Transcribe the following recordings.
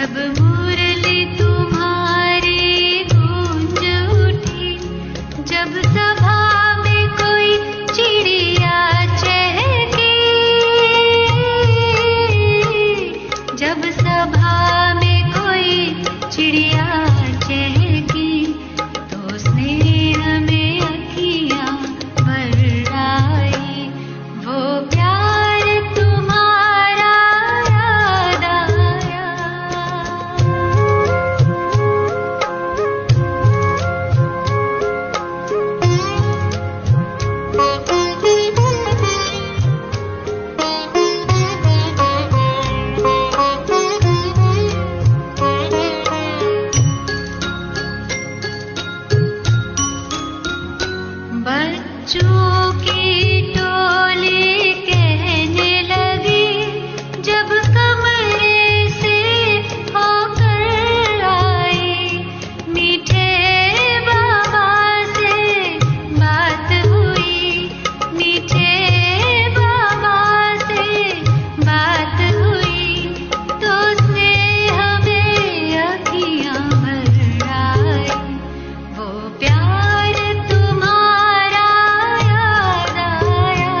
जब मुरली तुम्हारी गूंज उठी, जब सभा में कोई चिड़िया चहकी, जब सभा में कोई चिड़िया चहकी, तो स्नेह में अखियाँ भर आई, वो प्यार तुम्हारा याद आया। बच्चों की टोली कहने लगी, जब कमरे से होकर आई, मीठे बाबा से बात हुई, मीठे बाबा से बात हुई, तो स्नेह में अखियाँ भर आई, वो प्यार तुम्हारा याद आया।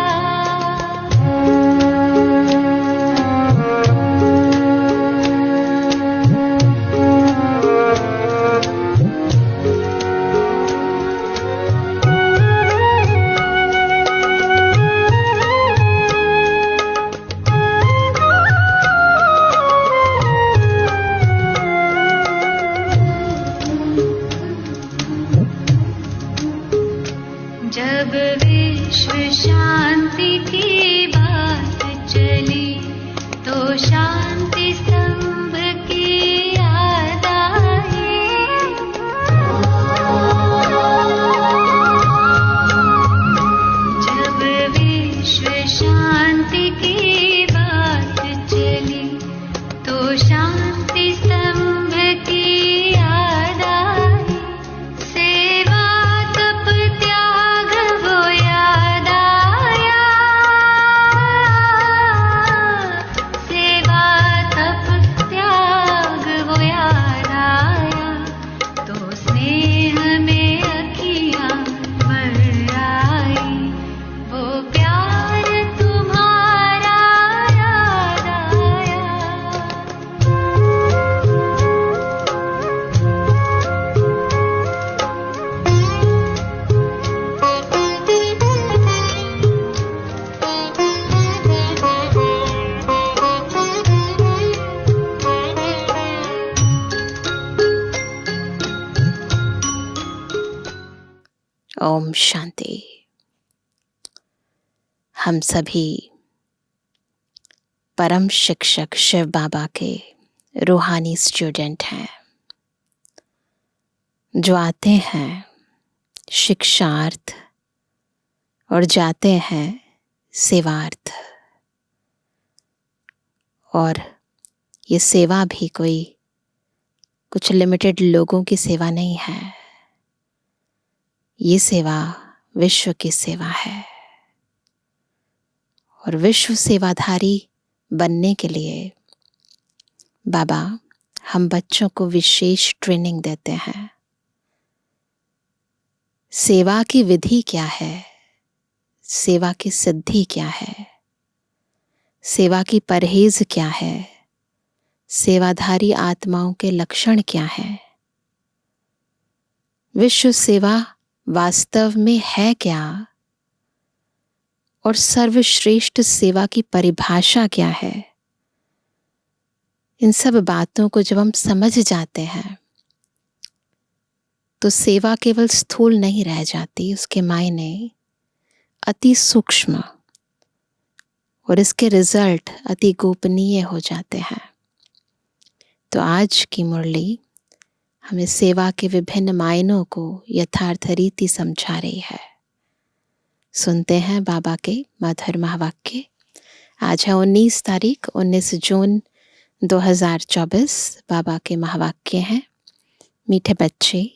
जब विश्व शांति की बात चली, तो शांति स्तंभ की याद आई। जब विश्व शांति की बात चली, तो शांति स्तंभ की याद आई। सेवा तप त्याग वो याद आया, सेवा तप त्याग वो याद आया, तो स्नेह में अखियाँ भर आई, वो प्यार तुम्हारा याद आया। ओम शांति। हम सभी परम शिक्षक शिव बाबा के रूहानी स्टूडेंट हैं, जो आते हैं शिक्षार्थ और जाते हैं सेवार्थ। और ये सेवा भी कोई कुछ लिमिटेड लोगों की सेवा नहीं है, ये सेवा विश्व की सेवा है। और विश्व सेवाधारी बनने के लिए बाबा हम बच्चों को विशेष ट्रेनिंग देते हैं। सेवा की विधि क्या है, सेवा की सिद्धि क्या है, सेवा की परहेज क्या है, सेवाधारी आत्माओं के लक्षण क्या हैं, विश्व सेवा वास्तव में है क्या, और सर्वश्रेष्ठ सेवा की परिभाषा क्या है। इन सब बातों को जब हम समझ जाते हैं तो सेवा केवल स्थूल नहीं रह जाती, उसके मायने अति सूक्ष्म और इसके रिजल्ट अति गोपनीय हो जाते हैं। तो आज की मुरली हमें सेवा के विभिन्न मायनों को यथार्थ रीति समझा रही है। सुनते हैं बाबा के मधुर महावाक्य। आज है 19 तारीख 19 जून 2024। बाबा के महावाक्य हैं, मीठे बच्चे,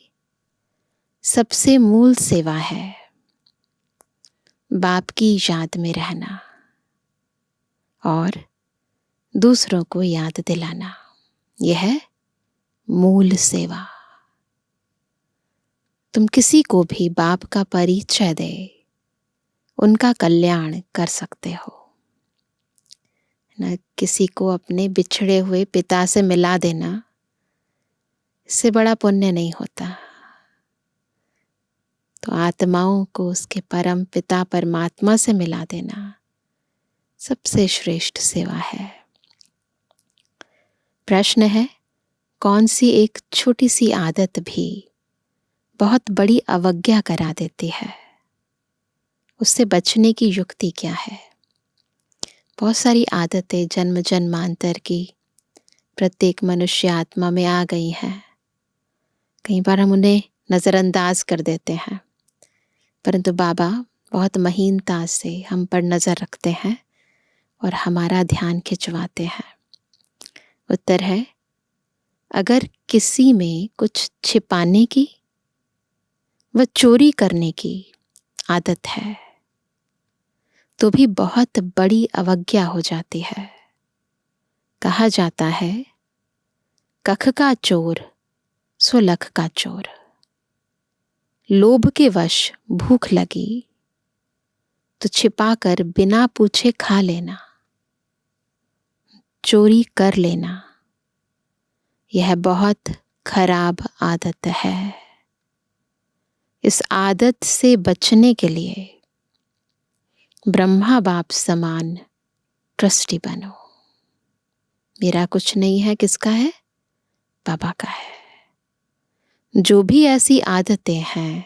सबसे मूल सेवा है बाप की याद में रहना और दूसरों को याद दिलाना। यह है मूल सेवा। तुम किसी को भी बाप का परिचय दे, उनका कल्याण कर सकते हो न। किसी को अपने बिछड़े हुए पिता से मिला देना, इससे बड़ा पुण्य नहीं होता। तो आत्माओं को उसके परम पिता परमात्मा से मिला देना सबसे श्रेष्ठ सेवा है। प्रश्न है, कौन सी एक छोटी सी आदत भी बहुत बड़ी अवज्ञा करा देती है? उससे बचने की युक्ति क्या है? बहुत सारी आदतें जन्म जन्मांतर की प्रत्येक मनुष्य आत्मा में आ गई हैं। कई बार हम उन्हें नज़रअंदाज कर देते हैं, परंतु बाबा बहुत महीनता से हम पर नज़र रखते हैं और हमारा ध्यान खिंचवाते हैं। उत्तर है, अगर किसी में कुछ छिपाने की व चोरी करने की आदत है तो भी बहुत बड़ी अवज्ञा हो जाती है। कहा जाता है, कख का चोर सो लख का चोर। लोभ के वश भूख लगी तो छिपाकर बिना पूछे खा लेना, चोरी कर लेना, यह बहुत खराब आदत है। इस आदत से बचने के लिए ब्रह्मा बाप समान ट्रस्टी बनो। मेरा कुछ नहीं है, किसका है? बाबा का है। जो भी ऐसी आदतें हैं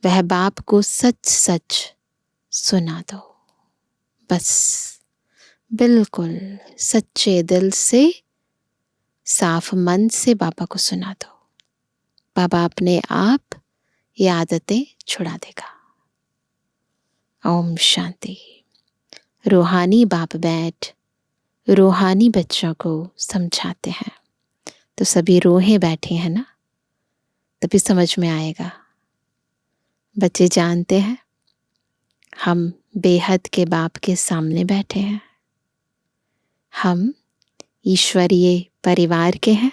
वह बाप को सच सच सुना दो। बस बिल्कुल सच्चे दिल से, साफ मन से बाबा को सुना दो। बाबा अपने आप ये आदतें छुड़ा देगा। ओम शांति। रूहानी बाप बैठ रूहानी बच्चों को समझाते हैं, तो सभी रोहे बैठे हैं ना, तभी समझ में आएगा। बच्चे जानते हैं हम बेहद के बाप के सामने बैठे हैं, हम ईश्वरीय परिवार के हैं।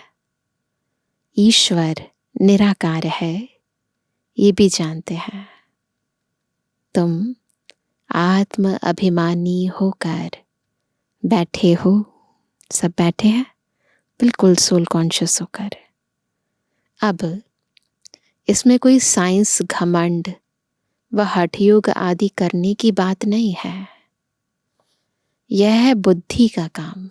ईश्वर निराकार है, ये भी जानते हैं। तुम आत्म अभिमानी होकर बैठे हो, सब बैठे हैं बिल्कुल सोल कॉन्शियस होकर। अब इसमें कोई साइंस, घमंड व हठयोग आदि करने की बात नहीं है। यह है बुद्धि का काम।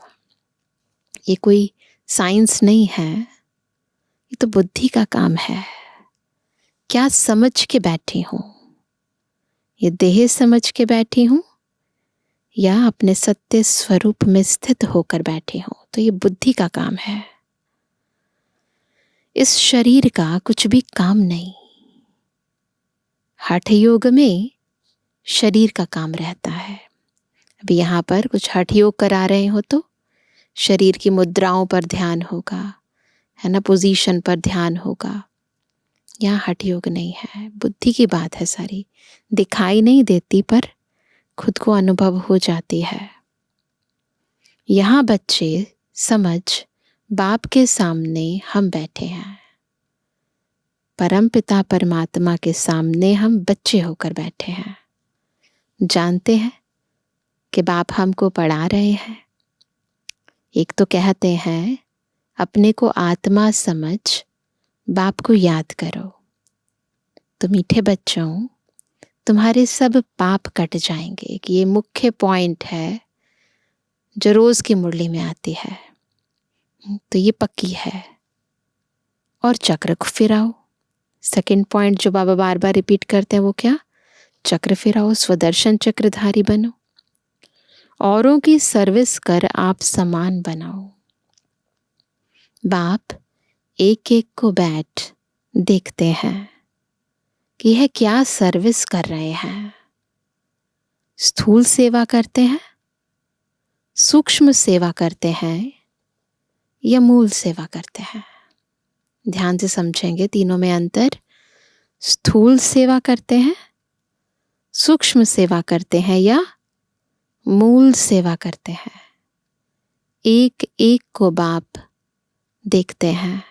ये कोई साइंस नहीं है, ये तो बुद्धि का काम है। क्या समझ के बैठी हूं? ये देह समझ के बैठी हूं या अपने सत्य स्वरूप में स्थित होकर बैठी हूं? तो ये बुद्धि का काम है। इस शरीर का कुछ भी काम नहीं। हठ योग में शरीर का काम रहता है। अभी यहाँ पर कुछ हठ योग करा रहे हो तो शरीर की मुद्राओं पर ध्यान होगा, है ना, पोजीशन पर ध्यान होगा। यहाँ हठ योग नहीं है, बुद्धि की बात है सारी। दिखाई नहीं देती पर खुद को अनुभव हो जाती है। यहाँ बच्चे समझ, बाप के सामने हम बैठे हैं, परम पिता परमात्मा के सामने हम बच्चे होकर बैठे हैं। जानते हैं कि बाप हमको पढ़ा रहे हैं। एक तो कहते हैं अपने को आत्मा समझ बाप को याद करो। तो मीठे बच्चों, तुम्हारे सब पाप कट जाएंगे। कि ये मुख्य पॉइंट है जो रोज की मुरली में आती है, तो ये पक्की है। और चक्र को फिराओ। सेकंड पॉइंट जो बाबा बार बार रिपीट करते हैं वो क्या? चक्र फिराओ, स्वदर्शन चक्रधारी बनो। औरों की सर्विस कर आप समान बनाओ। बाप एक एक को बैठ देखते हैं कि यह क्या सर्विस कर रहे हैं। स्थूल सेवा करते हैं, सूक्ष्म सेवा करते हैं या मूल सेवा करते हैं? ध्यान से समझेंगे तीनों में अंतर। स्थूल सेवा करते हैं, सूक्ष्म सेवा करते हैं या मूल सेवा करते हैं? एक एक को बाप देखते हैं,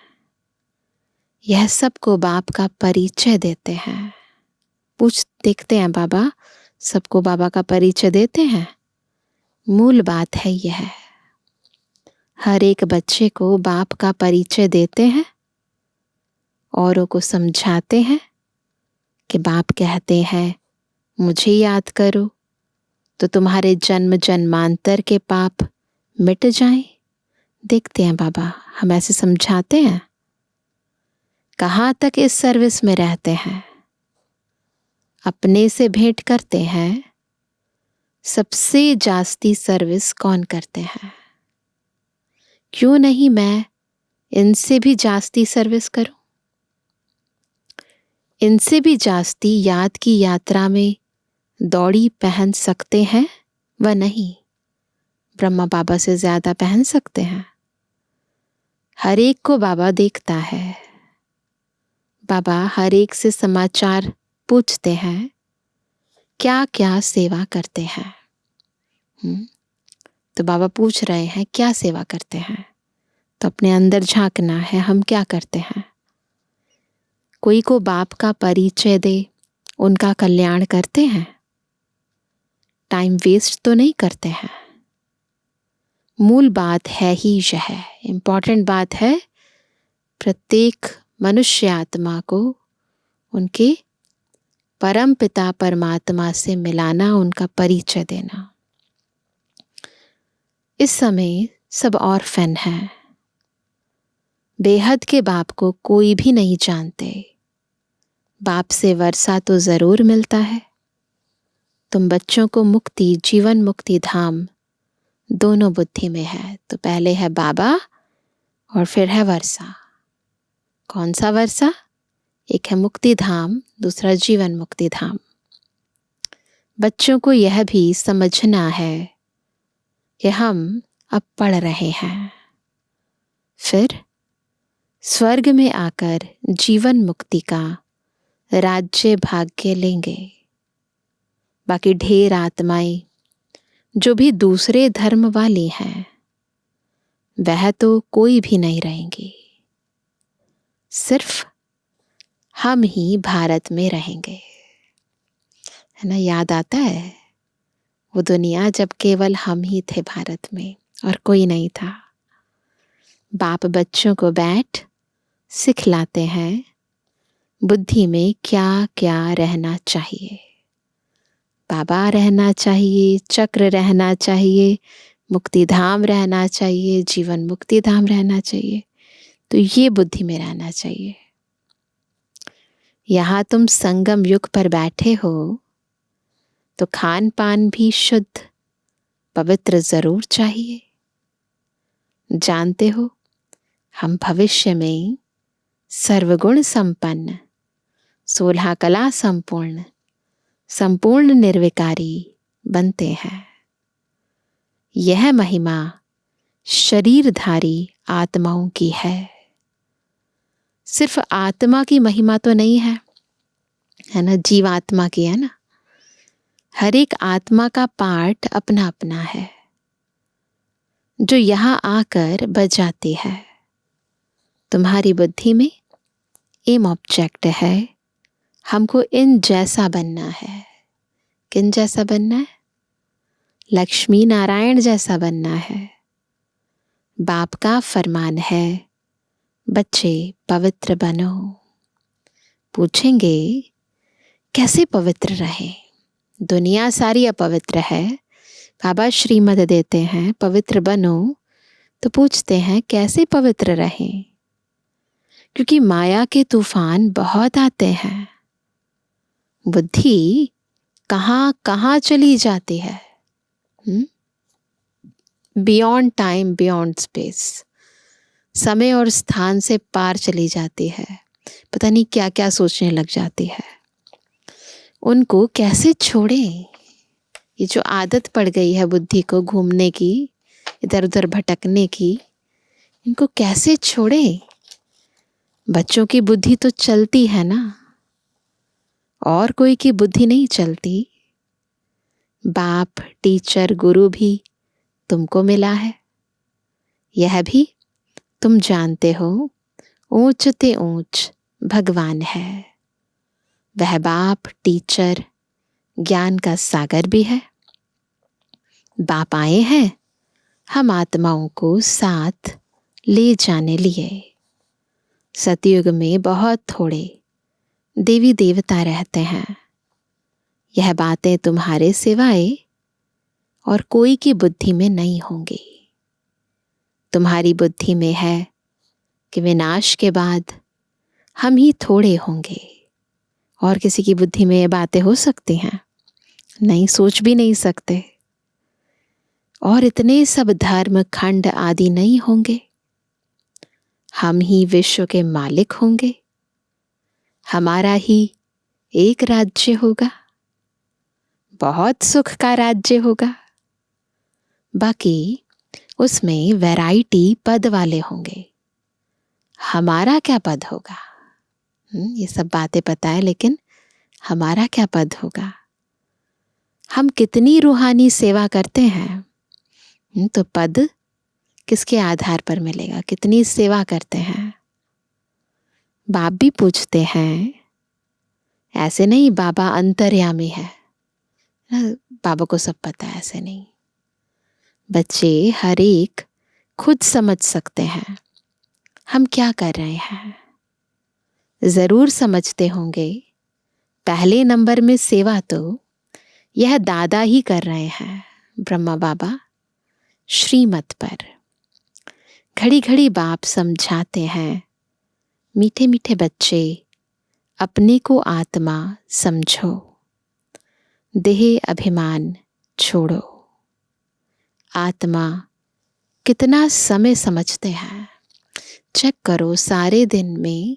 यह सबको बाप का परिचय देते हैं। देखते हैं बाबा, सबको बाबा का परिचय देते हैं। मूल बात है यह, हर एक बच्चे को बाप का परिचय देते हैं, औरों को समझाते हैं कि बाप कहते हैं मुझे याद करो तो तुम्हारे जन्म जन्मांतर के पाप मिट जाएं। देखते हैं बाबा, हम ऐसे समझाते हैं। कहाँ तक इस सर्विस में रहते हैं, अपने से भेंट करते हैं। सबसे जास्ती सर्विस कौन करते हैं? क्यों नहीं मैं इनसे भी जास्ती सर्विस करूं, इनसे भी जास्ती याद की यात्रा में दौड़ी पहन सकते हैं व नहीं? ब्रह्मा बाबा से ज्यादा पहन सकते हैं। हर एक को बाबा देखता है। बाबा हर एक से समाचार पूछते हैं, क्या क्या सेवा करते हैं। तो बाबा पूछ रहे हैं क्या सेवा करते हैं, तो अपने अंदर झांकना है, हम क्या करते हैं। कोई को बाप का परिचय दे, उनका कल्याण करते हैं, टाइम वेस्ट तो नहीं करते हैं। मूल बात है ही यह, इम्पॉर्टेंट बात है, प्रत्येक मनुष्य आत्मा को उनके परम पिता परमात्मा से मिलाना, उनका परिचय देना। इस समय सब ऑर्फन हैं, बेहद के बाप को कोई भी नहीं जानते। बाप से वर्षा तो जरूर मिलता है। तुम बच्चों को मुक्ति, जीवन मुक्ति धाम दोनों बुद्धि में है। तो पहले है बाबा और फिर है वर्षा। कौन सा वर्षा? एक है मुक्ति धाम, दूसरा जीवन मुक्ति धाम। बच्चों को यह भी समझना है कि हम अब पढ़ रहे हैं, फिर स्वर्ग में आकर जीवन मुक्ति का राज्य भाग्य लेंगे। बाकी ढेर आत्माएं जो भी दूसरे धर्म वाली हैं, वह तो कोई भी नहीं रहेंगी। सिर्फ हम ही भारत में रहेंगे, है ना। याद आता है वो दुनिया जब केवल हम ही थे भारत में और कोई नहीं था। बाप बच्चों को बैठ सिखलाते हैं बुद्धि में क्या क्या रहना चाहिए। बाबा रहना चाहिए, चक्र रहना चाहिए, मुक्ति धाम रहना चाहिए, जीवन मुक्ति धाम रहना चाहिए। तो ये बुद्धि में रहना चाहिए। यहाँ तुम संगम युग पर बैठे हो तो खान पान भी शुद्ध पवित्र जरूर चाहिए। जानते हो हम भविष्य में सर्वगुण संपन्न, 16 कला संपूर्ण, संपूर्ण निर्विकारी बनते हैं। यह महिमा शरीरधारी आत्माओं की है। सिर्फ आत्मा की महिमा तो नहीं है, है ना, जीवात्मा की है ना। हर एक आत्मा का पार्ट अपना अपना है जो यहाँ आकर बजाती है। तुम्हारी बुद्धि में एम ऑब्जेक्ट है, हमको इन जैसा बनना है। किन जैसा बनना है? लक्ष्मी नारायण जैसा बनना है। बाप का फरमान है बच्चे पवित्र बनो। पूछेंगे कैसे पवित्र रहें? दुनिया सारी अपवित्र है। बाबा श्रीमत देते हैं पवित्र बनो, तो पूछते हैं कैसे पवित्र रहें? क्योंकि माया के तूफान बहुत आते हैं। बुद्धि कहाँ कहाँ चली जाती है, बियॉन्ड टाइम, बियॉन्ड स्पेस, समय और स्थान से पार चली जाती है। पता नहीं क्या क्या सोचने लग जाती है। उनको कैसे छोड़ें? ये जो आदत पड़ गई है बुद्धि को घूमने की, इधर उधर भटकने की, इनको कैसे छोड़ें? बच्चों की बुद्धि तो चलती है ना, और कोई की बुद्धि नहीं चलती। बाप, टीचर, गुरु भी तुमको मिला है। यह भी तुम जानते हो, ऊंच ते ऊंच भगवान है। वह बाप, टीचर, ज्ञान का सागर भी है। बाप आए हैं हम आत्माओं को साथ ले जाने लिए। सतयुग में बहुत थोड़े देवी देवता रहते हैं। यह बातें तुम्हारे सिवाय और कोई की बुद्धि में नहीं होंगी। तुम्हारी बुद्धि में है कि विनाश के बाद हम ही थोड़े होंगे, और किसी की बुद्धि में ये बातें हो सकती हैं? नहीं, सोच भी नहीं सकते। और इतने सब धर्म खंड आदि नहीं होंगे। हम ही विश्व के मालिक होंगे। हमारा ही एक राज्य होगा, बहुत सुख का राज्य होगा। बाकी उसमें वैरायटी पद वाले होंगे। हमारा क्या पद होगा? ये सब बातें पता है, लेकिन हमारा क्या पद होगा? हम कितनी रूहानी सेवा करते हैं, तो पद किसके आधार पर मिलेगा? कितनी सेवा करते हैं? बाप भी पूछते हैं, ऐसे नहीं बाबा अंतर्यामी है, बाबा को सब पता है, ऐसे नहीं। बच्चे हर एक खुद समझ सकते हैं हम क्या कर रहे हैं। जरूर समझते होंगे पहले नंबर में सेवा तो यह दादा ही कर रहे हैं, ब्रह्मा बाबा श्रीमत पर। घड़ी घड़ी बाप समझाते हैं, मीठे मीठे बच्चे अपने को आत्मा समझो, देह अभिमान छोड़ो। आत्मा कितना समय समझते हैं, चेक करो। सारे दिन में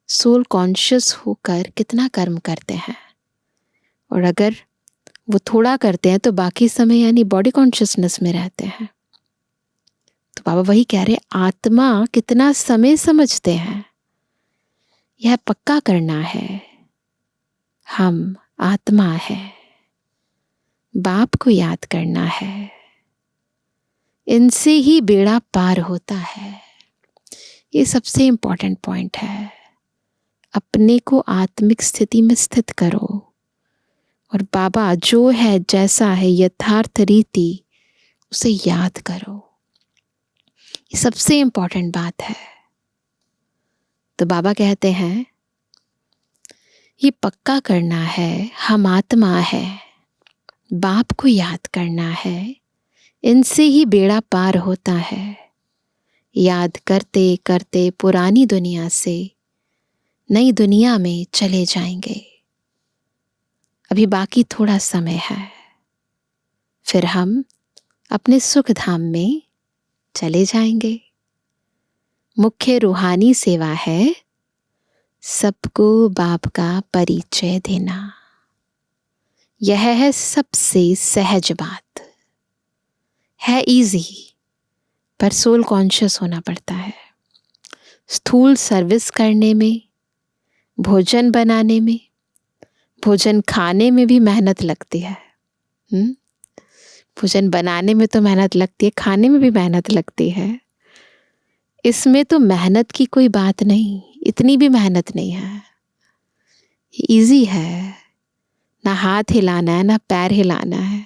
सोल कॉन्शियस होकर कितना कर्म करते हैं, और अगर वो थोड़ा करते हैं तो बाकी समय यानी बॉडी कॉन्शियसनेस में रहते हैं। तो बाबा वही कह रहे, आत्मा कितना समय समझते हैं, यह पक्का करना है। हम आत्मा है, बाप को याद करना है, इनसे ही बेड़ा पार होता है। ये सबसे इंपॉर्टेंट पॉइंट है। अपने को आत्मिक स्थिति में स्थित करो, और बाबा जो है, जैसा है, यथार्थ रीति उसे याद करो। ये सबसे इंपॉर्टेंट बात है। तो बाबा कहते हैं ये पक्का करना है, हम आत्मा है, बाप को याद करना है, इनसे ही बेड़ा पार होता है। याद करते करते पुरानी दुनिया से नई दुनिया में चले जाएंगे। अभी बाकी थोड़ा समय है, फिर हम अपने सुख धाम में चले जाएंगे। मुख्य रूहानी सेवा है सबको बाप का परिचय देना। यह है सबसे सहज बात है, इजी, पर सोल कॉन्शियस होना पड़ता है। स्थूल सर्विस करने में, भोजन बनाने में, भोजन खाने में भी मेहनत लगती है। भोजन बनाने में तो मेहनत लगती है, खाने में भी मेहनत लगती है। इसमें तो मेहनत की कोई बात नहीं, इतनी भी मेहनत नहीं है, इजी है। ना हाथ हिलाना है, ना पैर हिलाना है,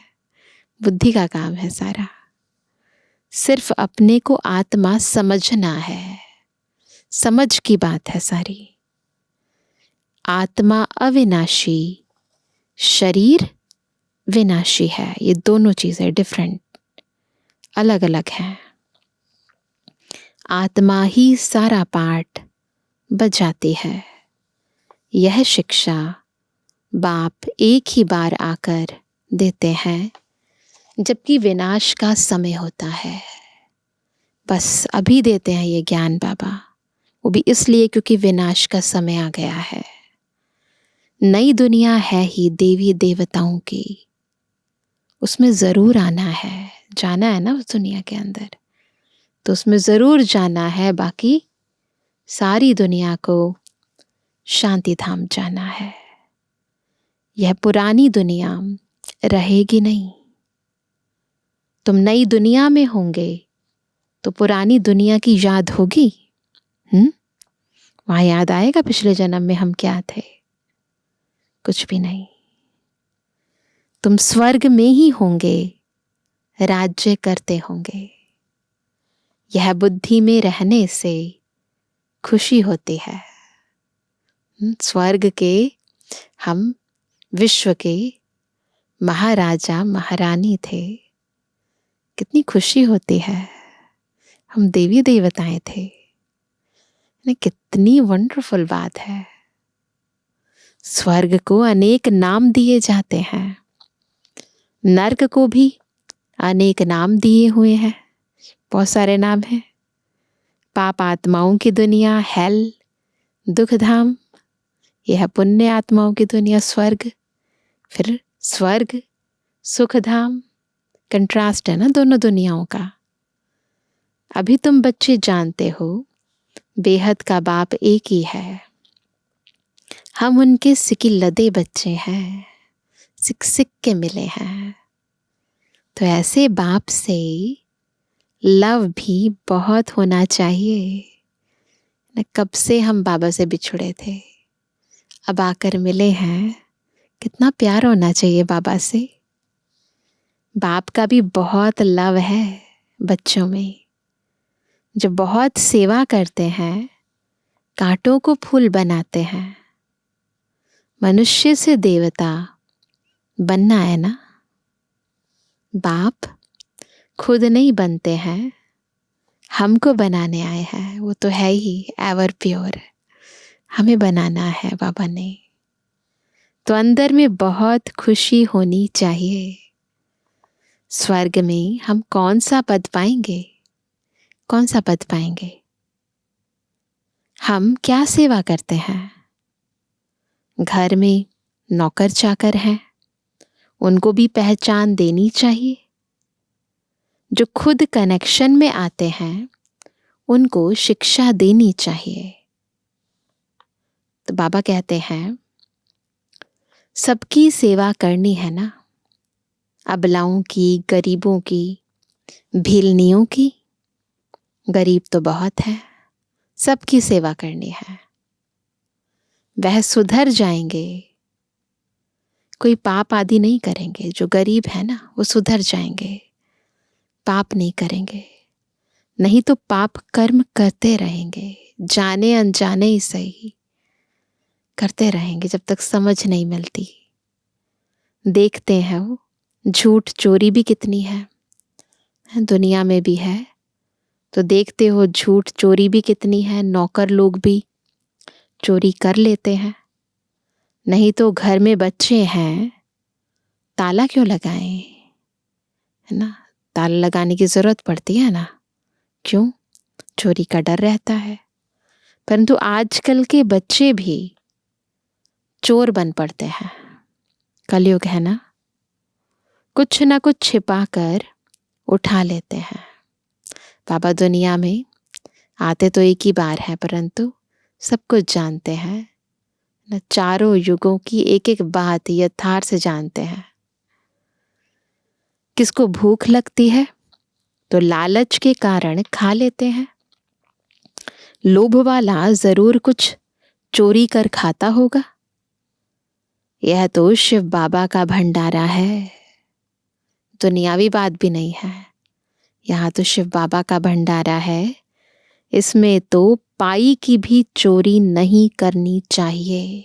बुद्धि का काम है सारा। सिर्फ अपने को आत्मा समझना है, समझ की बात है सारी। आत्मा अविनाशी, शरीर विनाशी है। ये दोनों चीजें डिफरेंट, अलग अलग हैं। आत्मा ही सारा पाठ बजाती है। यह शिक्षा बाप एक ही बार आकर देते हैं जबकि विनाश का समय होता है। बस अभी देते हैं ये ज्ञान बाबा, वो भी इसलिए क्योंकि विनाश का समय आ गया है। नई दुनिया है ही देवी देवताओं की, उसमें जरूर आना है, जाना है ना उस दुनिया के अंदर, तो उसमें जरूर जाना है। बाकी सारी दुनिया को शांति धाम जाना है। यह पुरानी दुनिया रहेगी नहीं। तुम नई दुनिया में होंगे तो पुरानी दुनिया की याद होगी। वहां याद आएगा पिछले जन्म में हम क्या थे? कुछ भी नहीं। तुम स्वर्ग में ही होंगे, राज्य करते होंगे। यह बुद्धि में रहने से खुशी होती है। स्वर्ग के हम विश्व के महाराजा महारानी थे, कितनी खुशी होती है। हम देवी देवताएं थे, कितनी वंडरफुल बात है। स्वर्ग को अनेक नाम दिए जाते हैं, नर्क को भी अनेक नाम दिए हुए हैं, बहुत सारे नाम हैं। पाप आत्माओं की दुनिया हेल, दुख धाम, यह पुण्य आत्माओं की दुनिया स्वर्ग। फिर स्वर्ग सुख धाम, कंट्रास्ट है ना दोनों दुनियाओं का। अभी तुम बच्चे जानते हो बेहद का बाप एक ही है, हम उनके सिकी लदे बच्चे हैं, सिक सिक के मिले हैं। तो ऐसे बाप से लव भी बहुत होना चाहिए। न कब से हम बाबा से बिछड़े थे, अब आकर मिले हैं, कितना प्यार होना चाहिए बाबा से। बाप का भी बहुत लव है बच्चों में, जो बहुत सेवा करते हैं, कांटों को फूल बनाते हैं। मनुष्य से देवता बनना है ना। बाप खुद नहीं बनते हैं, हमको बनाने आए हैं। वो तो है ही एवर प्योर, हमें बनाना है बाबा ने। तो अंदर में बहुत खुशी होनी चाहिए। स्वर्ग में हम कौन सा पद पाएंगे? कौन सा पद पाएंगे? हम क्या सेवा करते हैं? घर में नौकर चाकर हैं, उनको भी पहचान देनी चाहिए। जो खुद कनेक्शन में आते हैं, उनको शिक्षा देनी चाहिए। तो बाबा कहते हैं सबकी सेवा करनी है ना, अबलाओं की, गरीबों की, भीलनियों की। गरीब तो बहुत है, सबकी सेवा करनी है। वह सुधर जाएंगे, कोई पाप आदि नहीं करेंगे। जो गरीब है ना, वो सुधर जाएंगे, पाप नहीं करेंगे। नहीं तो पाप कर्म करते रहेंगे, जाने अनजाने ही सही करते रहेंगे जब तक समझ नहीं मिलती। देखते हैं वो झूठ चोरी भी कितनी है, दुनिया में भी है। तो देखते हो झूठ चोरी भी कितनी है, नौकर लोग भी चोरी कर लेते हैं। नहीं तो घर में बच्चे हैं, ताला क्यों लगाएं, है ना? ताला लगाने की जरूरत पड़ती है ना, क्यों? चोरी का डर रहता है। परंतु आजकल के बच्चे भी चोर बन पड़ते हैं। कलयुग है ना, कुछ ना कुछ छिपा कर उठा लेते हैं। बाबा दुनिया में आते तो एक ही बार है, परंतु सब कुछ जानते हैं न, चारों युगों की एक एक बात यथार्थ से जानते हैं। किसको भूख लगती है तो लालच के कारण खा लेते हैं। लोभ वाला जरूर कुछ चोरी कर खाता होगा। यह तो शिव बाबा का भंडारा है, दुनियावी बात भी नहीं है। यहाँ तो शिव बाबा का भंडारा है, इसमें तो पाई की भी चोरी नहीं करनी चाहिए।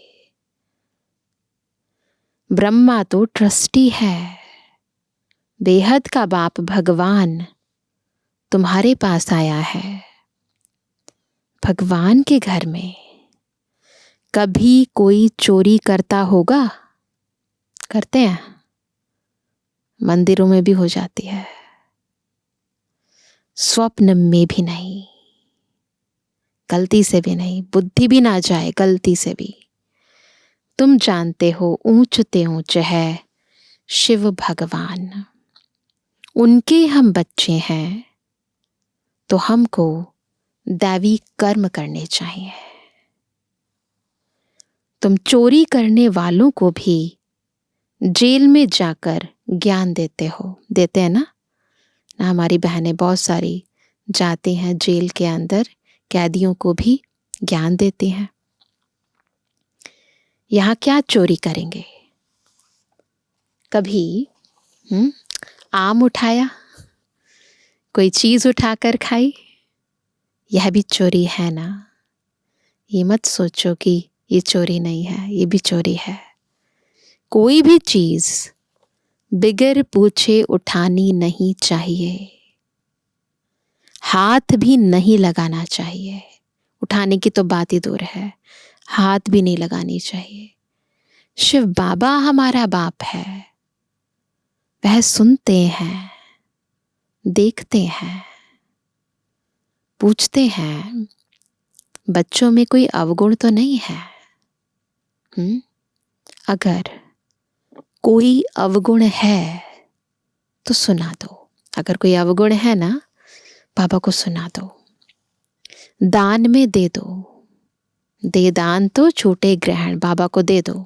ब्रह्मा तो ट्रस्टी है, बेहद का बाप भगवान तुम्हारे पास आया है। भगवान के घर में कभी कोई चोरी करता होगा? करते हैं, मंदिरों में भी हो जाती है, स्वप्न में भी नहीं, गलती से भी नहीं, बुद्धि भी ना जाए गलती से भी। तुम जानते हो ऊंचते ऊंच है शिव भगवान, उनके हम बच्चे हैं, तो हमको दैवी कर्म करने चाहिए। तुम चोरी करने वालों को भी जेल में जाकर ज्ञान देते हो, देते हैं ना? हमारी बहनें बहुत सारी जाते हैं जेल के अंदर, कैदियों को भी ज्ञान देते हैं। यहाँ क्या चोरी करेंगे? कभी आम उठाया, कोई चीज उठाकर खाई? यह भी चोरी है ना? ये मत सोचो कि ये चोरी नहीं है, ये भी चोरी है। कोई भी चीज बिगर पूछे उठानी नहीं चाहिए, हाथ भी नहीं लगाना चाहिए। उठाने की तो बात ही दूर है, हाथ भी नहीं लगानी चाहिए। शिव बाबा हमारा बाप है, वह सुनते हैं, देखते हैं, पूछते हैं बच्चों में कोई अवगुण तो नहीं है? अगर कोई अवगुण है तो सुना दो। अगर कोई अवगुण है ना, बाबा को सुना दो, दान में दे दो। दे दान तो छूटे ग्रहण, बाबा को दे दो।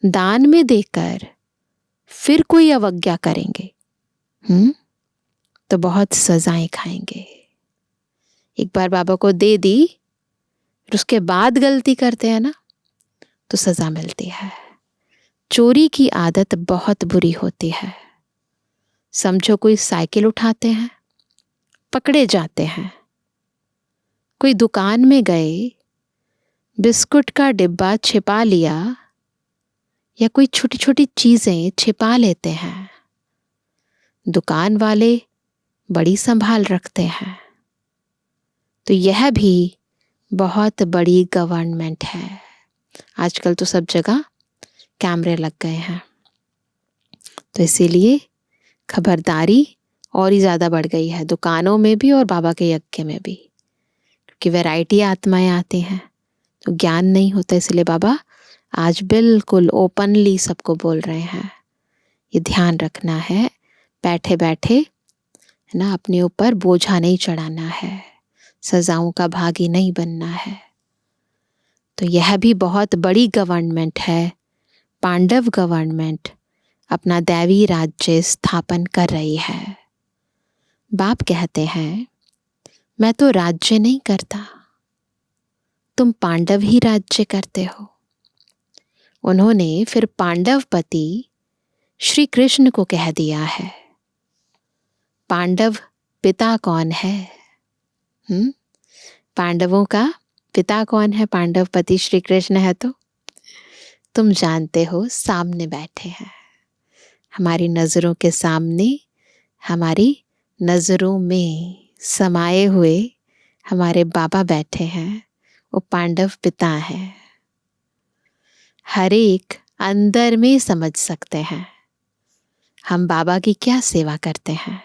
दान में देकर फिर कोई अवज्ञा करेंगे तो बहुत सजाएं खाएंगे। एक बार बाबा को दे दी और उसके बाद गलती करते हैं ना, तो सजा मिलती है। चोरी की आदत बहुत बुरी होती है। समझो कोई साइकिल उठाते हैं, पकड़े जाते हैं। कोई दुकान में गए, बिस्कुट का डिब्बा छिपा लिया, या कोई छोटी छोटी चीजें छिपा लेते हैं, दुकान वाले बड़ी संभाल रखते हैं। तो यह भी बहुत बड़ी गवर्नमेंट है। आजकल तो सब जगह कैमरे लग गए हैं, तो इसीलिए खबरदारी और ही ज़्यादा बढ़ गई है, दुकानों में भी और बाबा के यज्ञ में भी, क्योंकि वैरायटी आत्माएं आती हैं तो ज्ञान नहीं होता। इसलिए बाबा आज बिल्कुल ओपनली सबको बोल रहे हैं, ये ध्यान रखना है, बैठे बैठे है ना, अपने ऊपर बोझा नहीं चढ़ाना है, सजाओं का भागी नहीं बनना है। तो यह भी बहुत बड़ी गवर्नमेंट है। पांडव गवर्नमेंट अपना दैवी राज्य स्थापन कर रही है। बाप कहते हैं, मैं तो राज्य नहीं करता, तुम पांडव ही राज्य करते हो। उन्होंने फिर पांडवपति श्री कृष्ण को कह दिया है। पांडव पिता कौन है? पांडवों का पिता कौन है? पांडवपति श्री कृष्ण है। तो तुम जानते हो, सामने बैठे हैं, हमारी नजरों के सामने, हमारी नजरों में समाये हुए हमारे बाबा बैठे हैं, वो पांडव पिता है। हर एक अंदर में समझ सकते हैं हम बाबा की क्या सेवा करते हैं।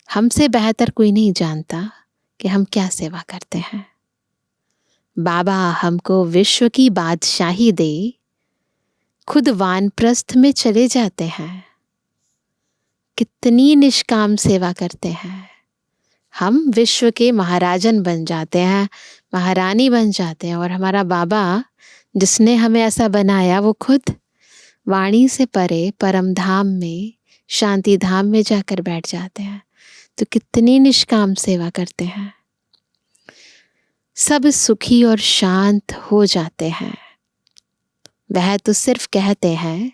हमसे बेहतर कोई नहीं जानता कि हम क्या सेवा करते हैं। बाबा हमको विश्व की बादशाही दे, खुद वानप्रस्थ में चले जाते हैं। कितनी निष्काम सेवा करते हैं। हम विश्व के महाराजन बन जाते हैं, महारानी बन जाते हैं, और हमारा बाबा जिसने हमें ऐसा बनाया, वो खुद वाणी से परे परम धाम में, शांति धाम में जाकर बैठ जाते हैं। तो कितनी निष्काम सेवा करते हैं। सब सुखी और शांत हो जाते हैं। वह तो सिर्फ कहते हैं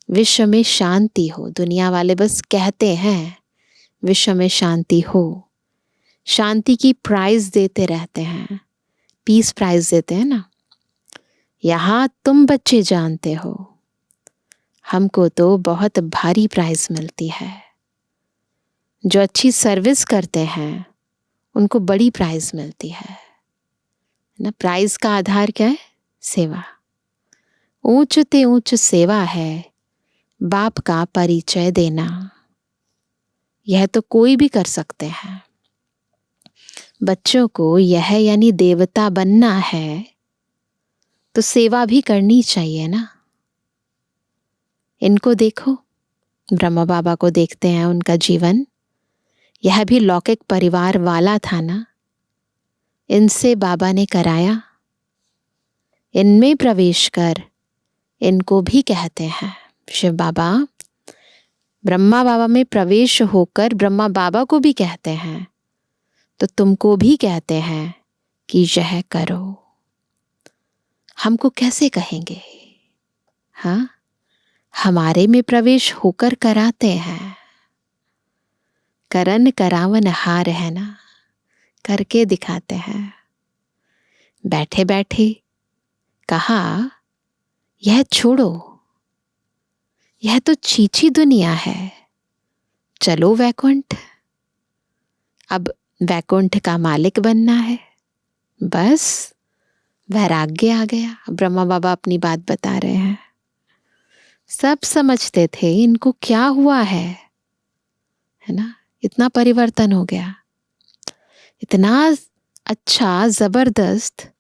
विश्व में शांति हो। दुनिया वाले बस कहते हैं विश्व में शांति हो। शांति की प्राइज देते रहते हैं, पीस प्राइज देते हैं ना। यहाँ तुम बच्चे जानते हो, हमको तो बहुत भारी प्राइज मिलती है। जो अच्छी सर्विस करते हैं उनको बड़ी प्राइज मिलती है ना। प्राइज का आधार क्या है? सेवा। ऊंच ते ऊंच सेवा है बाप का परिचय देना। यह तो कोई भी कर सकते हैं। बच्चों को यह यानी देवता बनना है तो सेवा भी करनी चाहिए ना। इनको देखो, ब्रह्मा बाबा को देखते हैं, उनका जीवन यह भी लौकिक परिवार वाला था ना। इनसे बाबा ने कराया, इनमें प्रवेश कर इनको भी कहते हैं शिव बाबा ब्रह्मा बाबा में प्रवेश होकर ब्रह्मा बाबा को भी कहते हैं, तो तुमको भी कहते हैं कि यह करो। हमको कैसे कहेंगे? हाँ, हमारे में प्रवेश होकर कराते हैं। करन करावन हार है ना, करके दिखाते हैं। बैठे बैठे कहा, यह छोड़ो, यह तो छीछी दुनिया है, चलो वैकुंठ। अब वैकुंठ का मालिक बनना है। बस वैराग्य आ गया। ब्रह्मा बाबा अपनी बात बता रहे हैं। सब समझते थे इनको क्या हुआ है ना, इतना परिवर्तन हो गया। इतना अच्छा जबरदस्त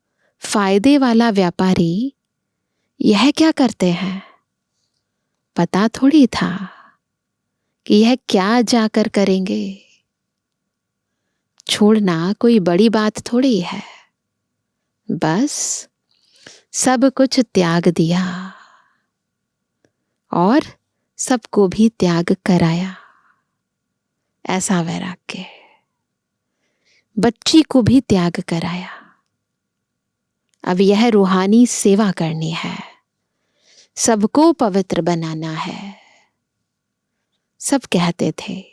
फायदे वाला व्यापारी यह क्या करते हैं? पता थोड़ी था कि यह क्या जाकर करेंगे। छोड़ना कोई बड़ी बात थोड़ी है। बस सब कुछ त्याग दिया और सबको भी त्याग कराया। ऐसा वैराग्य। बच्ची को भी त्याग कराया। अब यह रूहानी सेवा करनी है, सबको पवित्र बनाना है। सब कहते थे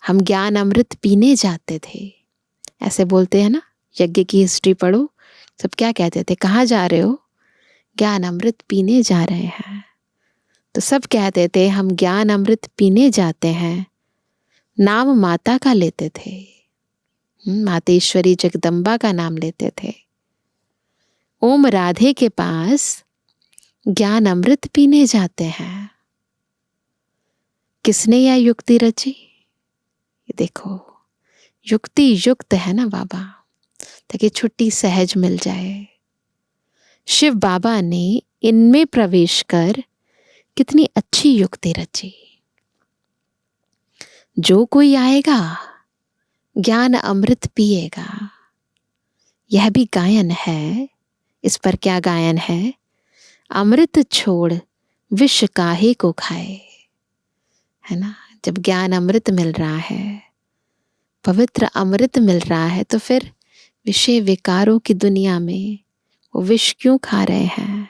हम ज्ञान अमृत पीने जाते थे। ऐसे बोलते हैं ना, यज्ञ की हिस्ट्री पढ़ो। सब क्या कहते थे? कहाँ जा रहे हो? ज्ञान अमृत पीने जा रहे हैं। तो सब कहते थे हम ज्ञान अमृत पीने जाते हैं। नाम माता का लेते थे, मातेश्वरी जगदम्बा का नाम लेते थे। ओम राधे के पास ज्ञान अमृत पीने जाते हैं। किसने यह युक्ति रची? ये देखो, युक्ति युक्त है ना बाबा, ताकि छुट्टी सहज मिल जाए। शिव बाबा ने इनमें प्रवेश कर कितनी अच्छी युक्ति रची। जो कोई आएगा ज्ञान अमृत पिएगा। यह भी गायन है। इस पर क्या गायन है? अमृत छोड़ विष काहे को खाए, है ना। जब ज्ञान अमृत मिल रहा है, पवित्र अमृत मिल रहा है, तो फिर विषय विकारों की दुनिया में वो विष क्यों खा रहे हैं,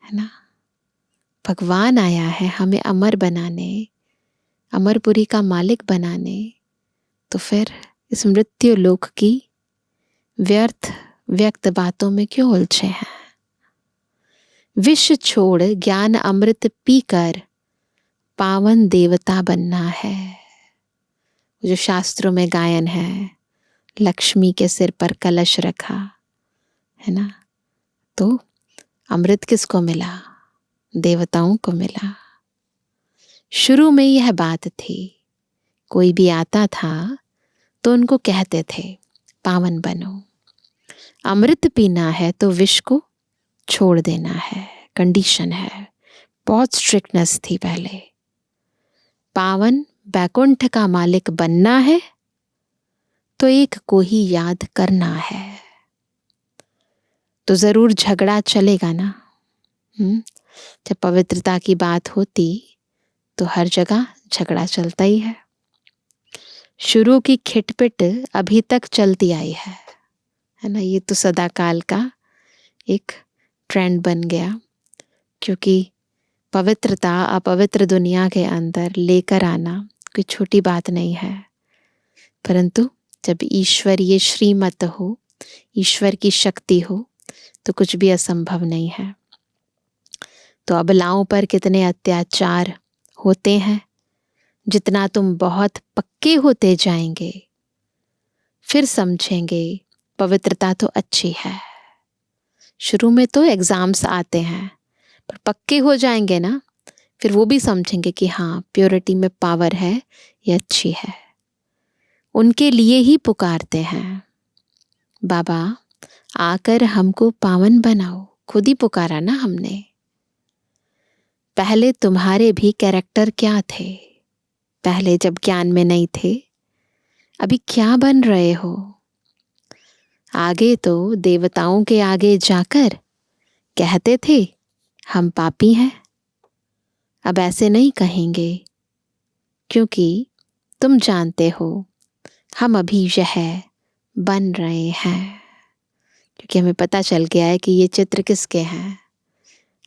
है ना। भगवान आया है हमें अमर बनाने, अमरपुरी का मालिक बनाने। तो फिर इस मृत्यु लोक की व्यर्थ व्यक्त बातों में क्यों उलझे हैं। विष छोड़ ज्ञान अमृत पीकर पावन देवता बनना है। जो शास्त्रों में गायन है, लक्ष्मी के सिर पर कलश रखा, है ना। तो अमृत किसको मिला? देवताओं को मिला। शुरू में यह बात थी, कोई भी आता था तो उनको कहते थे पावन बनो। अमृत पीना है तो विष को छोड़ देना है, कंडीशन है। बहुत स्ट्रिक्टनेस थी पहले। पावन बैकुंठ का मालिक बनना है तो एक को ही याद करना है। तो जरूर झगड़ा चलेगा ना। जब पवित्रता की बात होती तो हर जगह झगड़ा चलता ही है। शुरू की खिटपिट अभी तक चलती आई है ना। ये तो सदा काल का एक ट्रेंड बन गया, क्योंकि पवित्रता अपवित्र दुनिया के अंदर लेकर आना कोई छोटी बात नहीं है। परंतु जब ईश्वरीय श्रीमत हो, ईश्वर की शक्ति हो, तो कुछ भी असंभव नहीं है। तो अबलाओं पर कितने अत्याचार होते हैं। जितना तुम बहुत पक्के होते जाएंगे, फिर समझेंगे पवित्रता तो अच्छी है। शुरू में तो एग्जाम्स आते हैं, पर पक्के हो जाएंगे ना, फिर वो भी समझेंगे कि हाँ, प्योरिटी में पावर है, ये अच्छी है। उनके लिए ही पुकारते हैं, बाबा आकर हमको पावन बनाओ। खुद ही पुकारा ना हमने। पहले तुम्हारे भी कैरेक्टर क्या थे? पहले जब ज्ञान में नहीं थे, अभी क्या बन रहे हो? आगे तो देवताओं के आगे जाकर कहते थे हम पापी हैं। अब ऐसे नहीं कहेंगे, क्योंकि तुम जानते हो हम अभी यह बन रहे हैं, क्योंकि हमें पता चल गया है कि ये चित्र किसके हैं।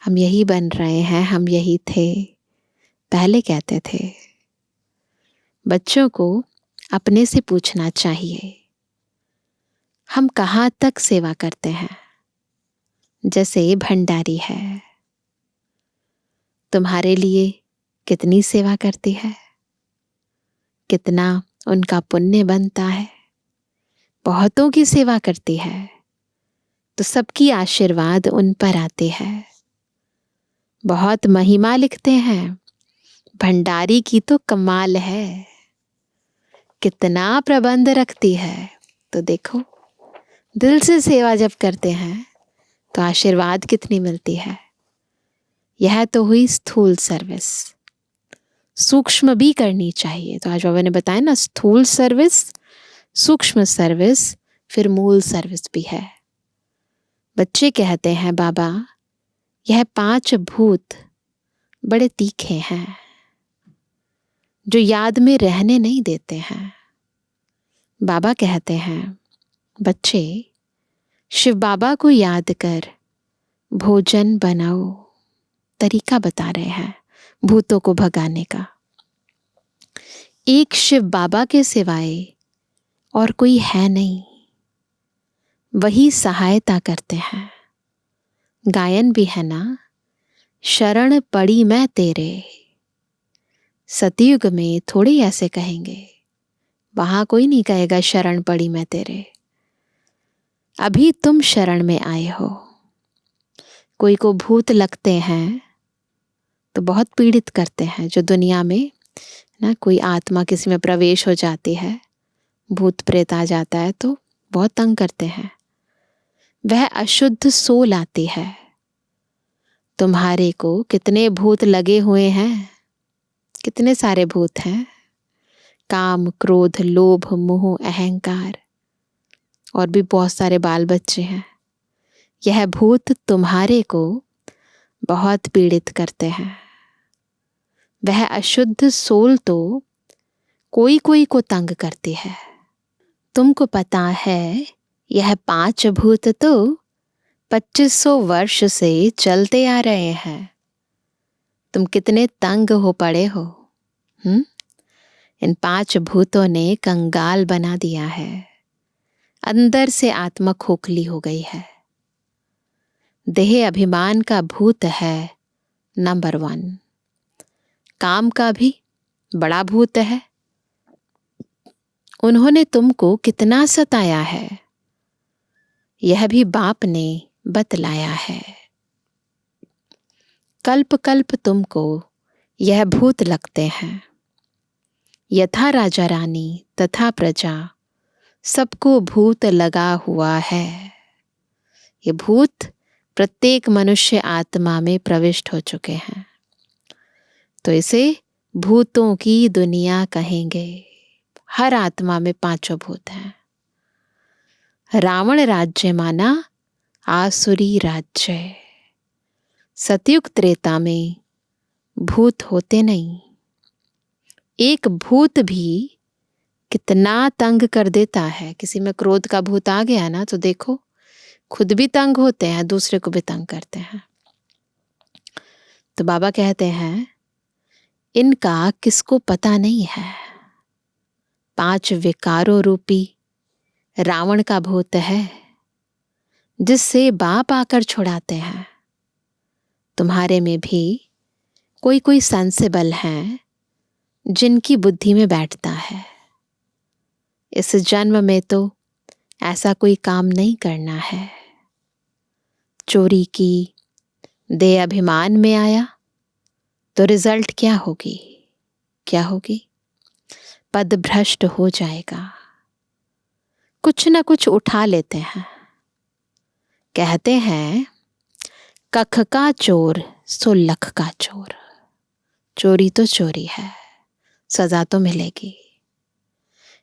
हम यही बन रहे हैं, हम यही थे, पहले कहते थे। बच्चों को अपने से पूछना चाहिए, हम कहाँ तक सेवा करते हैं। जैसे भंडारी है, तुम्हारे लिए कितनी सेवा करती है, कितना उनका पुण्य बनता है। बहुतों की सेवा करती है तो सबकी आशीर्वाद उन पर आते हैं। बहुत महिमा लिखते हैं, भंडारी की तो कमाल है, कितना प्रबंध रखती है। तो देखो, दिल से सेवा जब करते हैं तो आशीर्वाद कितनी मिलती है। यह तो हुई स्थूल सर्विस, सूक्ष्म भी करनी चाहिए। तो आज बाबा ने बताया ना, स्थूल सर्विस, सूक्ष्म सर्विस, फिर मूल सर्विस भी है। बच्चे कहते हैं, बाबा यह 5 भूत बड़े तीखे हैं, जो याद में रहने नहीं देते हैं। बाबा कहते हैं, बच्चे शिव बाबा को याद कर भोजन बनाओ। तरीका बता रहे हैं भूतों को भगाने का। एक शिव बाबा के सिवाय और कोई है नहीं, वही सहायता करते हैं। गायन भी है ना, शरण पड़ी मैं तेरे। सतयुग में थोड़ी ऐसे कहेंगे, वहां कोई नहीं कहेगा शरण पड़ी मैं तेरे। अभी तुम शरण में आए हो। कोई को भूत लगते हैं तो बहुत पीड़ित करते हैं। जो दुनिया में ना कोई आत्मा किसी में प्रवेश हो जाती है, भूत प्रेत आ जाता है तो बहुत तंग करते हैं। वह अशुद्ध सोल आती है। तुम्हारे को कितने भूत लगे हुए हैं, कितने सारे भूत हैं। काम, क्रोध, लोभ, मोह, अहंकार, और भी बहुत सारे बाल बच्चे हैं। यह भूत तुम्हारे को बहुत पीड़ित करते हैं। वह अशुद्ध सोल तो कोई कोई को तंग करती है। तुमको पता है, यह 5 भूत तो 2500 वर्ष से चलते आ रहे हैं। तुम कितने तंग हो पड़े हो। इन 5 भूतों ने कंगाल बना दिया है। अंदर से आत्मा खोखली हो गई है। देह अभिमान का भूत है नंबर 1। काम का भी बड़ा भूत है। उन्होंने तुमको कितना सताया है, यह भी बाप ने बतलाया है। कल्प कल्प तुमको यह भूत लगते हैं। यथा राजा रानी तथा प्रजा, सबको भूत लगा हुआ है। ये भूत प्रत्येक मनुष्य आत्मा में प्रविष्ट हो चुके हैं, तो इसे भूतों की दुनिया कहेंगे। हर आत्मा में 5 भूत हैं। रावण राज्य माना आसुरी राज्य। सतयुग त्रेता में भूत होते नहीं। एक भूत भी कितना तंग कर देता है। किसी में क्रोध का भूत आ गया ना, तो देखो खुद भी तंग होते हैं, दूसरे को भी तंग करते हैं। तो बाबा कहते हैं, इनका किसको पता नहीं है। 5 विकारों रूपी रावण का भूत है, जिससे बाप आकर छुड़ाते हैं। तुम्हारे में भी कोई कोई सेंसिबल हैं, जिनकी बुद्धि में बैठता है। इस जन्म में तो ऐसा कोई काम नहीं करना है। चोरी की, देह अभिमान में आया तो रिजल्ट क्या होगी? क्या होगी? पद भ्रष्ट हो जाएगा। कुछ ना कुछ उठा लेते हैं। कहते हैं, कख का चोर सो लख का चोर। चोरी तो चोरी है, सजा तो मिलेगी।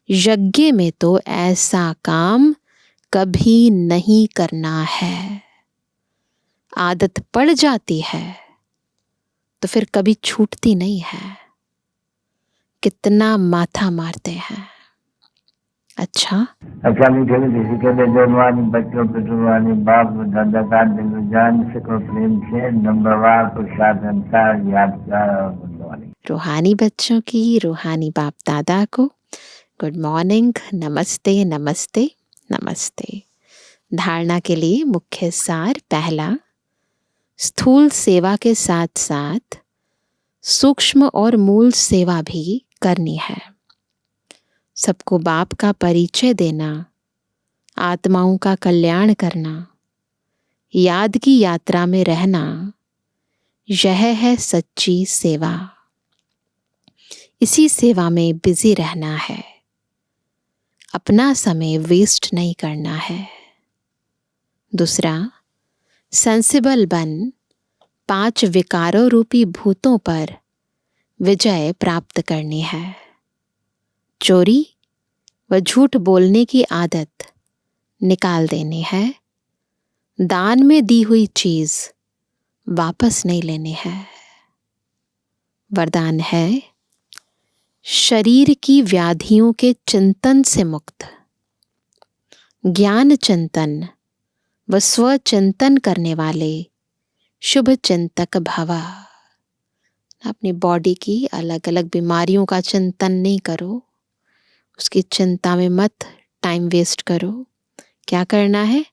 यज्ञ में तो ऐसा काम कभी नहीं करना है। आदत पड़ जाती है तो फिर कभी छूटती नहीं है। कितना माथा मारते हैं। अच्छा मीठे मीठे कहते जवानी बच्चों पितृवानी बाप दादा का दिल जान सको प्रेम से नंबरवार प्रसाद संसार यादगार और गुणवानी। रूहानी बच्चों की रूहानी बाप दादा को गुड मॉर्निंग, नमस्ते नमस्ते नमस्ते। धारणा के लिए मुख्य सार। पहला, स्थूल सेवा के साथ साथ सूक्ष्म और मूल सेवा भी करनी है। सबको बाप का परिचय देना, आत्माओं का कल्याण करना, याद की यात्रा में रहना, यह है सच्ची सेवा। इसी सेवा में बिजी रहना है। अपना समय वेस्ट नहीं करना है। दूसरा, सेंसिबल बन 5 विकारों रूपी भूतों पर विजय प्राप्त करनी है। चोरी व झूठ बोलने की आदत निकाल देनी है। दान में दी हुई चीज वापस नहीं लेनी है। वरदान है, शरीर की व्याधियों के चिंतन से मुक्त, ज्ञान चिंतन व स्वचिंतन करने वाले शुभ चिंतक भवा। अपनी बॉडी की अलग अलग बीमारियों का चिंतन नहीं करो, उसकी चिंता में मत टाइम वेस्ट करो। क्या करना है?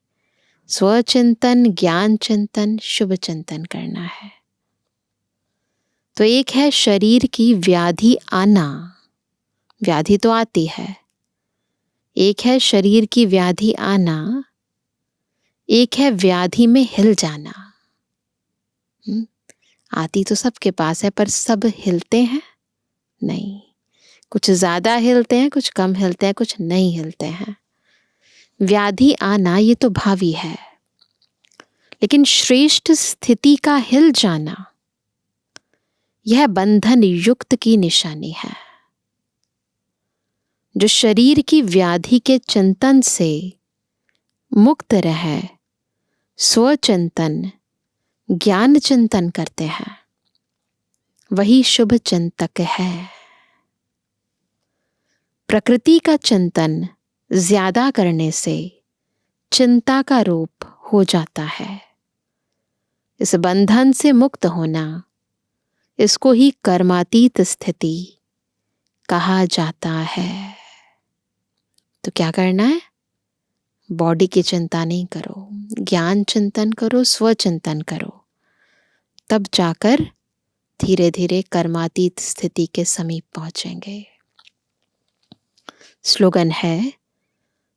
स्वचिंतन, ज्ञान चिंतन, शुभ चिंतन करना है। तो एक है शरीर की व्याधि आना, व्याधि तो आती है। एक है शरीर की व्याधि आना, एक है व्याधि में हिल जाना। आती तो सबके पास है, पर सब हिलते हैं नहीं। कुछ ज्यादा हिलते हैं, कुछ कम हिलते हैं, कुछ नहीं हिलते हैं। व्याधि आना ये तो भावी है, लेकिन श्रेष्ठ स्थिति का हिल जाना यह बंधन युक्त की निशानी है। जो शरीर की व्याधि के चिंतन से मुक्त रहे, स्वचिंतन, ज्ञान चिंतन करते हैं, वही शुभ चिंतक है। प्रकृति का चिंतन ज्यादा करने से चिंता का रूप हो जाता है। इस बंधन से मुक्त होना, इसको ही कर्मातीत स्थिति कहा जाता है। तो क्या करना है? बॉडी की चिंता नहीं करो, ज्ञान चिंतन करो, स्वचिंतन करो। तब जाकर धीरे धीरे कर्मातीत स्थिति के समीप पहुंचेंगे। स्लोगन है,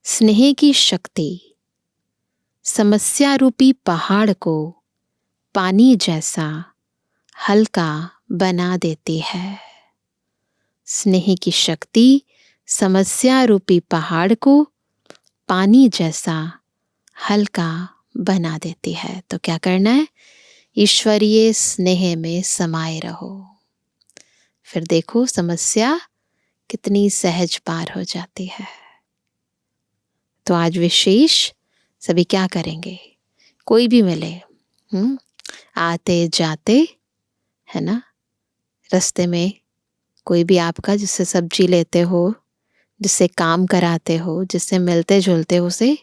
स्नेह की शक्ति समस्या रूपी पहाड़ को पानी जैसा हल्का बना देती है। स्नेह की शक्ति समस्या रूपी पहाड़ को पानी जैसा हल्का बना देती है। तो क्या करना है? ईश्वरीय स्नेह में समाये रहो। फिर देखो समस्या कितनी सहज पार हो जाती है। तो आज विशेष सभी क्या करेंगे? कोई भी मिले, आते जाते, है ना, रास्ते में कोई भी आपका जिससे सब्जी लेते हो, जिससे काम कराते हो, जिससे मिलते जुलते हो, उसे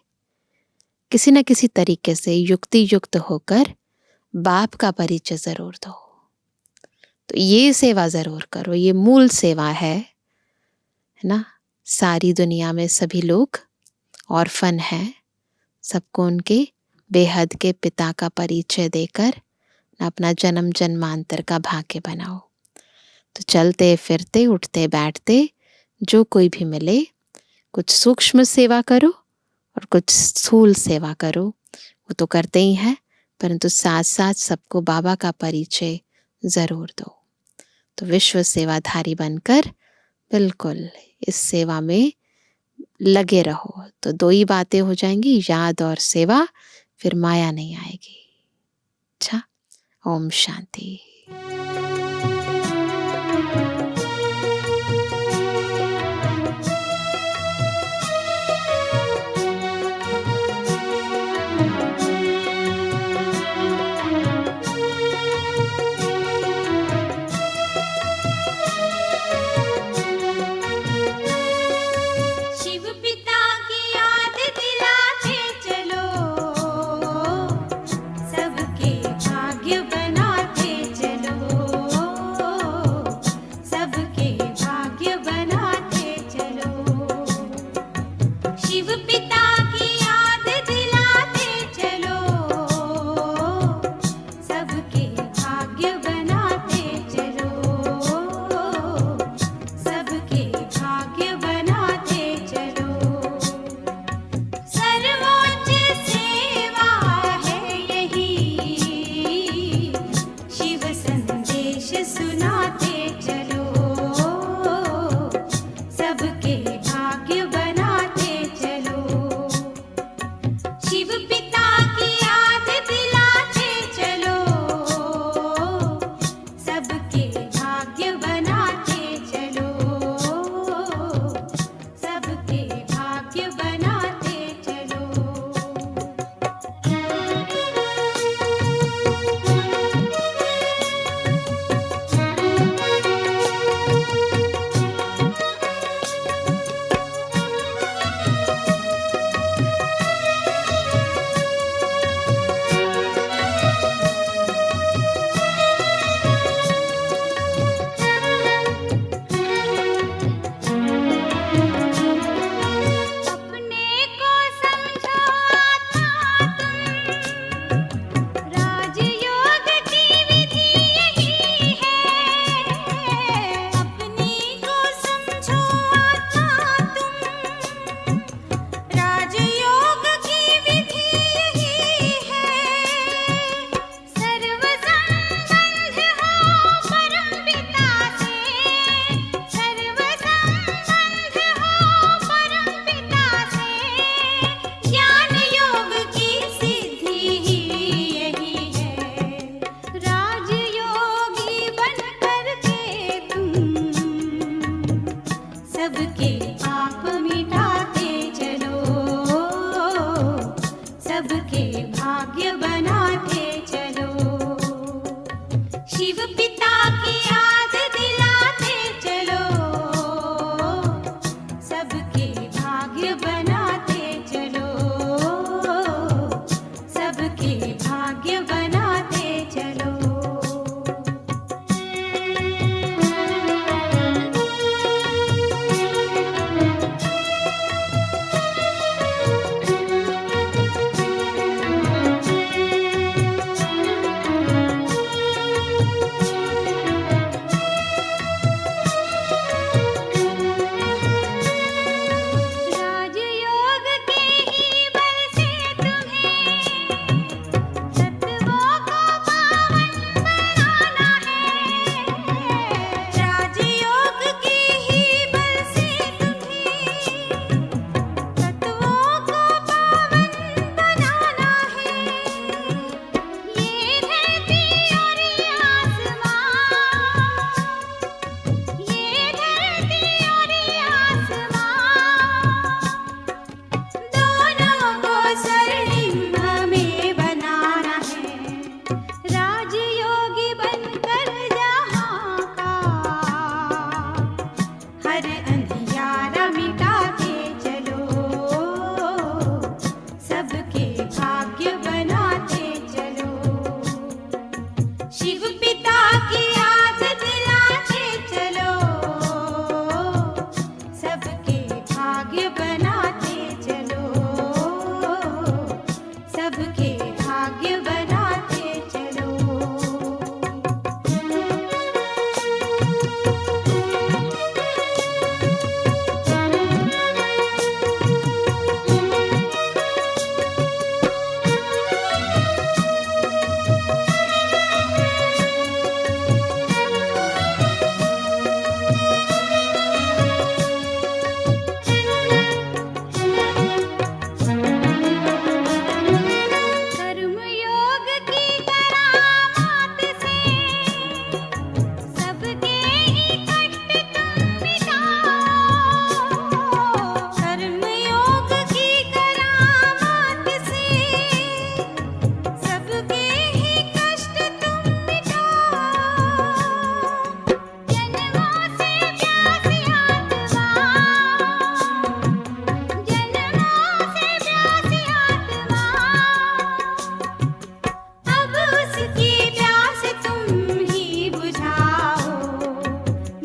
किसी न किसी तरीके से युक्ति युक्त होकर बाप का परिचय जरूर दो। तो ये सेवा जरूर करो, ये मूल सेवा है ना। सारी दुनिया में सभी लोग ऑर्फन हैं, सबको उनके बेहद के पिता का परिचय देकर अपना जन्म जन्मांतर का भाग्य बनाओ। तो चलते फिरते, उठते बैठते, जो कोई भी मिले, कुछ सूक्ष्म सेवा करो और कुछ स्थूल सेवा करो। वो तो करते ही हैं, परंतु साथ साथ सबको बाबा का परिचय जरूर दो। तो विश्व सेवाधारी बनकर बिल्कुल इस सेवा में लगे रहो। तो 2 ही बातें हो जाएंगी, याद और सेवा, फिर माया नहीं आएगी। अच्छा, ओम शांति। सबके भाग्य बनाते चलो। शिव पिता की याद दिलाते चलो, सबके भाग्य बनाते चलो, सबके भाग्य बनाते चलो। राजयोग के ही बल से तुम्हें तत्वों को पावन बनाना है। राजयोग के ही बल से तुम्हें तत्वों को पावन बनाना है। ये धरती और ये आसमां, ये धरती और ये आसमां, दोनों को स्वर्णिम हमें बनाना है। राजयोगी बनकर जहाँ का हर अंधियारा मिटा के चलो, सबके भाग्य बनाते चलो। शिव पिता की याद दिलाते चलो, सबके भाग्य बनाते चलो, सबके भाग्य बनाते चलो। कर्मयोग की करामात से सबके ही कष्ट तुम मिटाओ। कर्मयोग की करामात से सबके ही कष्ट तुम मिटाओ। जन्मों से प्यासी आत्मा, जन्मों से प्यासी आत्मा, अब उसकी प्यास तुम ही बुझाओ।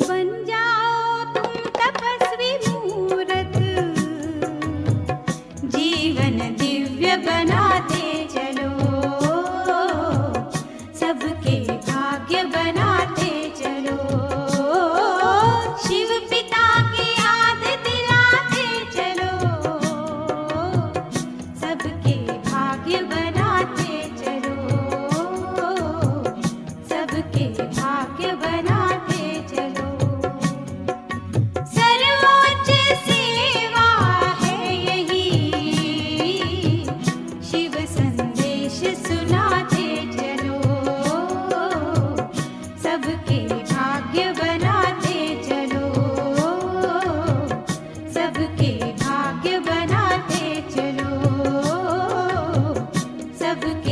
बन जाओ तुम तपस्वी मूरत, जीवन दिव्य बनाते चलो, सबके भाग्य बनाते चलो। शिव पिता की याद दिलाते चलो, सबके भाग्य बनाते चलो, सबके भाग्य बनाते चलो। सर्वोच्च सेवा है यही, शिव संदेश सुनाते चलो, सबके भाग्य बनाते चलो, सबके भाग्य बनाते चलो, सबके